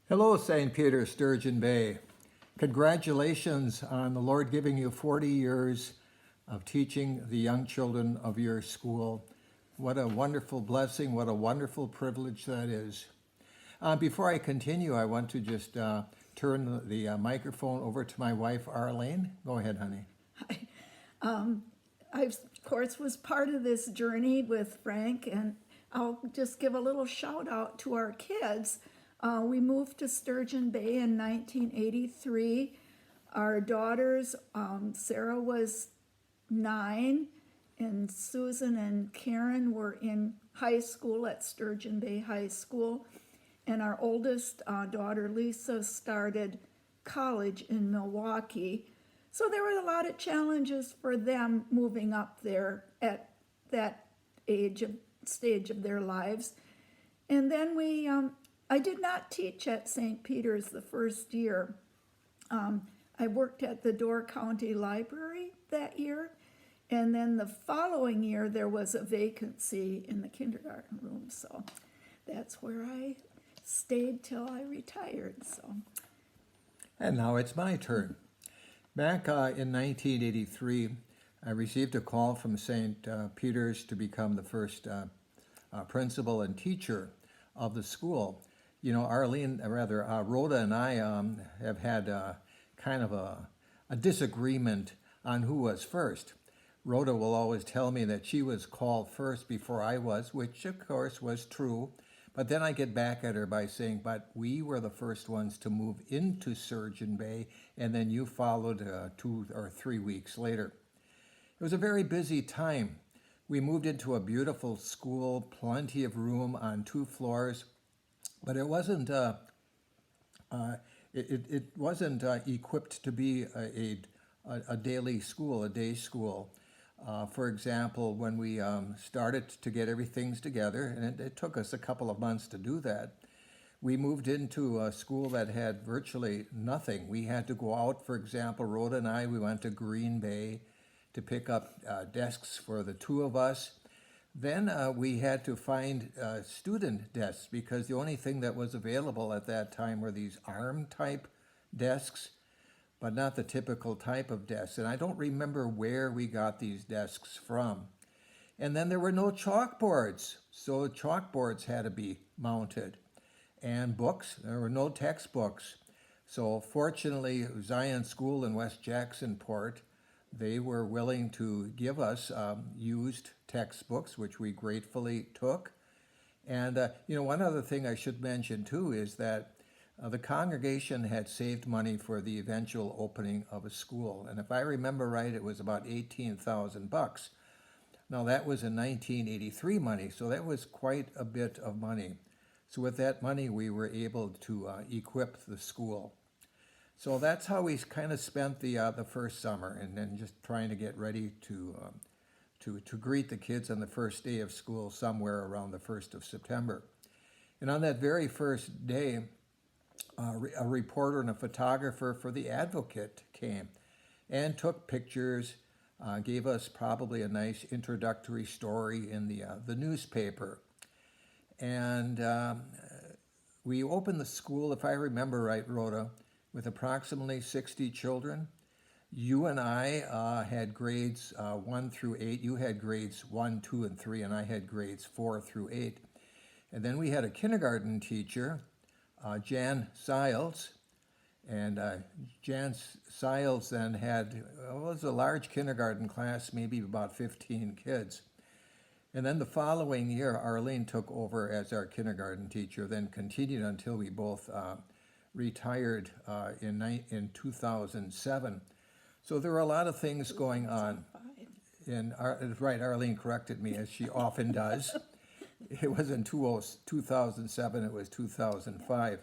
Hello, St. Peter, Sturgeon Bay. Congratulations on the Lord giving you 40 years of teaching the young children of your school. What a wonderful blessing, what a wonderful privilege that is. Before I continue, I want to just turn the microphone over to my wife, Arlene. Go ahead, honey. I, of course, was part of this journey with Frank, and I'll just give a little shout out to our kids. We moved to Sturgeon Bay in 1983. Our daughters, Sarah was 9, and Susan and Karen were in high school at Sturgeon Bay High School. And our oldest daughter, Lisa, started college in Milwaukee. So there were a lot of challenges for them moving up there at that stage of their lives. And then I did not teach at St. Peter's the first year. I worked at the Door County Library that year, and then the following year there was a vacancy in the kindergarten room, so that's where I stayed till I retired. And now it's my turn. Back in 1983, I received a call from St. Peter's to become the first principal and teacher of the school. You know, Rhoda and I have had kind of a disagreement on who was first. Rhoda will always tell me that she was called first before I was, which of course was true. But then I get back at her by saying, but we were the first ones to move into Sturgeon Bay, and then you followed 2 or 3 weeks later. It was a very busy time. We moved into a beautiful school, plenty of room on 2 floors, but it wasn't equipped to be a daily school, a day school. For example, when we started to get everything together, and it took us a couple of months to do that, we moved into a school that had virtually nothing. We had to go out, for example, Rhoda and I, we went to Green Bay to pick up desks for the 2 of us. Then we had to find student desks because the only thing that was available at that time were these arm-type desks, but not the typical type of desks. And I don't remember where we got these desks from. And then there were no chalkboards, so chalkboards had to be mounted. And books, there were no textbooks. So fortunately, Zion School in West Jacksonport, they were willing to give us used textbooks, which we gratefully took. And one other thing I should mention too is that the congregation had saved money for the eventual opening of a school. And if I remember right, it was about $18,000. Now that was in 1983 money, so that was quite a bit of money. So with that money, we were able to equip the school. So that's how we kind of spent the first summer, and then just trying to get ready to greet the kids on the first day of school somewhere around the 1st of September. And on that very first day, a reporter and a photographer for the Advocate came and took pictures, gave us probably a nice introductory story in the newspaper. And we opened the school, if I remember right, Rhoda, with approximately 60 children. You and I had grades 1 through 8. You had grades 1, 2, and 3, and I had grades 4 through 8. And then we had a kindergarten teacher, Jan Siles, and Jan Siles then had, it was a large kindergarten class, maybe about 15 kids. And then the following year, Arlene took over as our kindergarten teacher, then continued until we both retired in 2007. So there were a lot of things going on. And right, Arlene corrected me, as she often does. It wasn't 2007, it was 2005.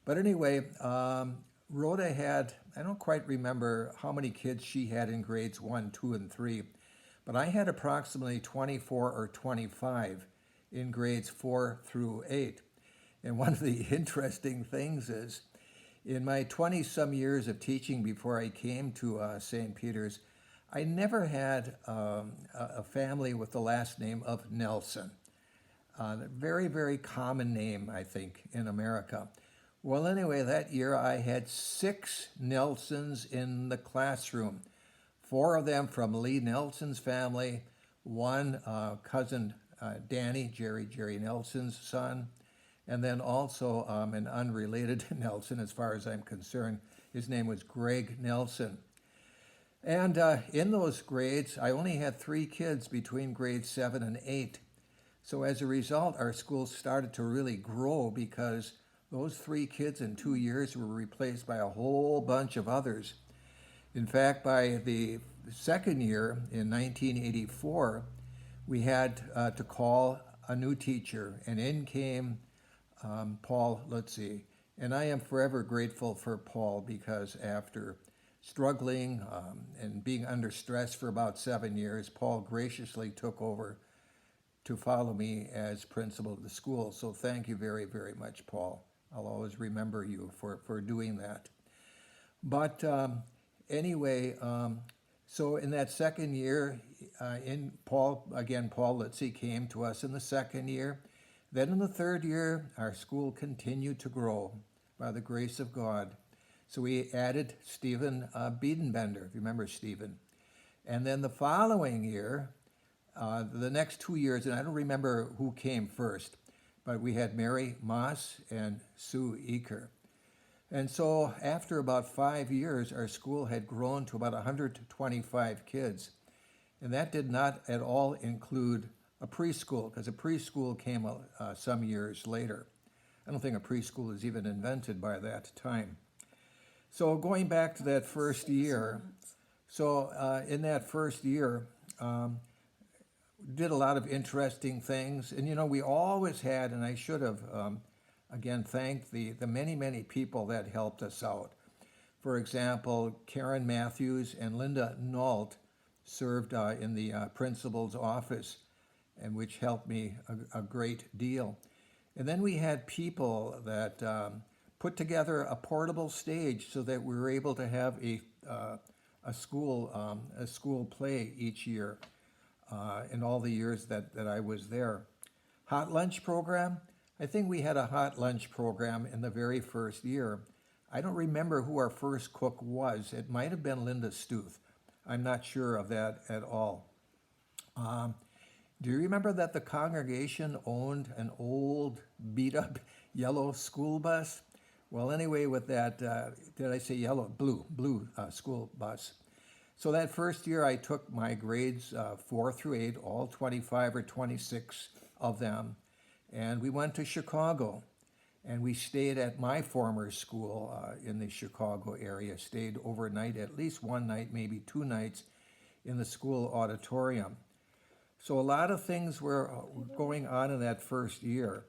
But anyway, Rhoda had, I don't quite remember how many kids she had in grades 1, 2, and 3, but I had approximately 24 or 25 in grades 4 through 8. And one of the interesting things is, in my 20-some years of teaching before I came to St. Peter's, I never had a family with the last name of Nelson. A very, very common name, I think, in America. Well, anyway, that year I had 6 Nelsons in the classroom. 4 of them from Lee Nelson's family, one cousin Danny, Jerry Nelson's son, and then also an unrelated Nelson as far as I'm concerned. His name was Greg Nelson. And in those grades, I only had 3 kids between grades 7 and 8. So as a result, our school started to really grow because those 3 kids in 2 years were replaced by a whole bunch of others. In fact, by the second year in 1984, we had to call a new teacher, and in came Paul Lutzy. And I am forever grateful for Paul because after struggling and being under stress for about 7 years, Paul graciously took over to follow me as principal of the school. So thank you very, very much, Paul. I'll always remember you for doing that. But anyway, so in that second year, Paul Lutzy came to us in the second year. Then in the third year, our school continued to grow by the grace of God. So we added Stephen Biedenbender, if you remember Stephen. And then the following year, the next 2 years, and I don't remember who came first, but we had Mary Moss and Sue Eaker. And so after about 5 years, our school had grown to about 125 kids. And that did not at all include a preschool, because a preschool came some years later. I don't think a preschool was even invented by that time. So going back to that first year, in that first year, did a lot of interesting things. And we always had, and I should have, again, thanked the many, many people that helped us out. For example, Karen Matthews and Linda Nault served in the principal's office, and which helped me a great deal. And then we had people that put together a portable stage so that we were able to have a school play each year in all the years that I was there. Hot lunch program. I think we had a hot lunch program in the very first year. I don't remember who our first cook was. It might have been Linda Stuth. I'm not sure of that at all. Do you remember that the congregation owned an old, beat-up yellow school bus? Well, anyway, with that, did I say yellow? Blue school bus. So that first year, I took my grades 4 through 8, all 25 or 26 of them, and we went to Chicago. And we stayed at my former school in the Chicago area, stayed overnight, at least one night, maybe 2 nights, in the school auditorium. So a lot of things were going on in that first year.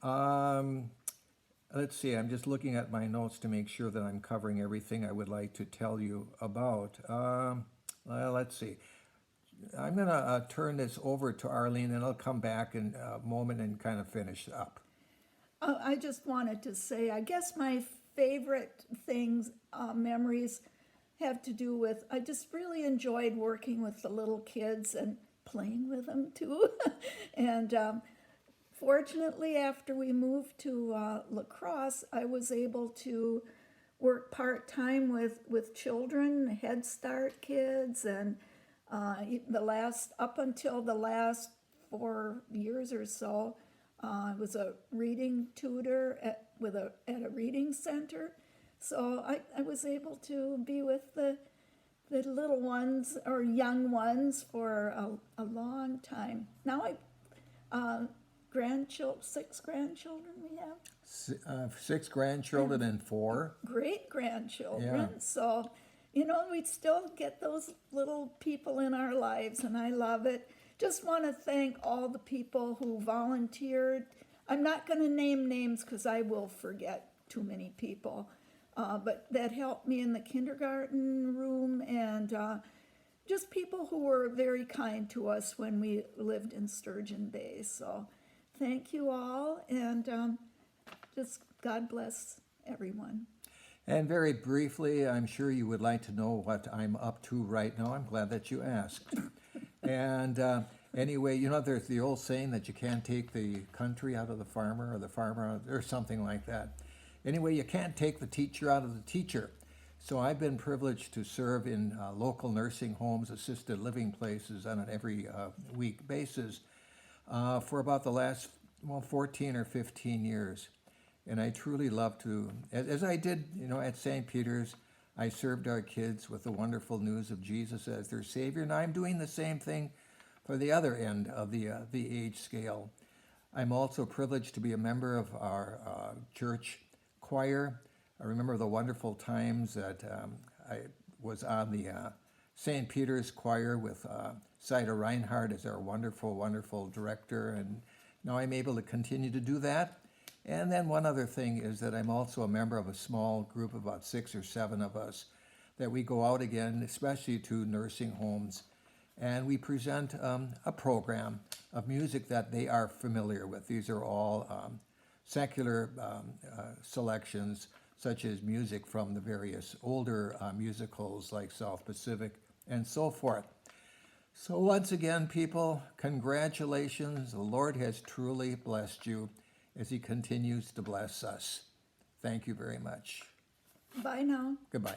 Let's see, I'm just looking at my notes to make sure that I'm covering everything I would like to tell you about. Let's see. I'm going to turn this over to Arlene, and I'll come back in a moment and kind of finish up. I just wanted to say, I guess my favorite things, memories, have to do with, I just really enjoyed working with the little kids and playing with them too. And fortunately, after we moved to La Crosse, I was able to work part-time with children, Head Start kids, and up until the last 4 years or so, I was a reading tutor at a reading center. So I was able to be with the little ones or young ones for a long time. Now 6 grandchildren we have. 6 grandchildren and 4 great-grandchildren. Yeah. So, we still get those little people in our lives, and I love it. Just want to thank all the people who volunteered. I'm not going to name names because I will forget too many people, but that helped me in the kindergarten room, and just people who were very kind to us when we lived in Sturgeon Bay. So thank you all, and just God bless everyone. And very briefly, I'm sure you would like to know what I'm up to right now. I'm glad that you asked. And Anyway, there's the old saying that you can't take the country out of the farmer or the farmer out or something like that. Anyway, you can't take the teacher out of the teacher. So I've been privileged to serve in local nursing homes, assisted living places on an every week basis for about the last, 14 or 15 years. And I truly love to, as I did, at St. Peter's, I served our kids with the wonderful news of Jesus as their Savior, and I'm doing the same thing for the other end of the age scale. I'm also privileged to be a member of our church choir. I remember the wonderful times that I was on the St. Peter's choir with Saida Reinhardt as our wonderful, wonderful director, and now I'm able to continue to do that. And then one other thing is that I'm also a member of a small group of about 6 or 7 of us that we go out again, especially to nursing homes, and we present a program of music that they are familiar with. These are all secular selections, such as music from the various older musicals like South Pacific and so forth. So once again, people, congratulations. The Lord has truly blessed you as he continues to bless us. Thank you very much. Bye now. Goodbye.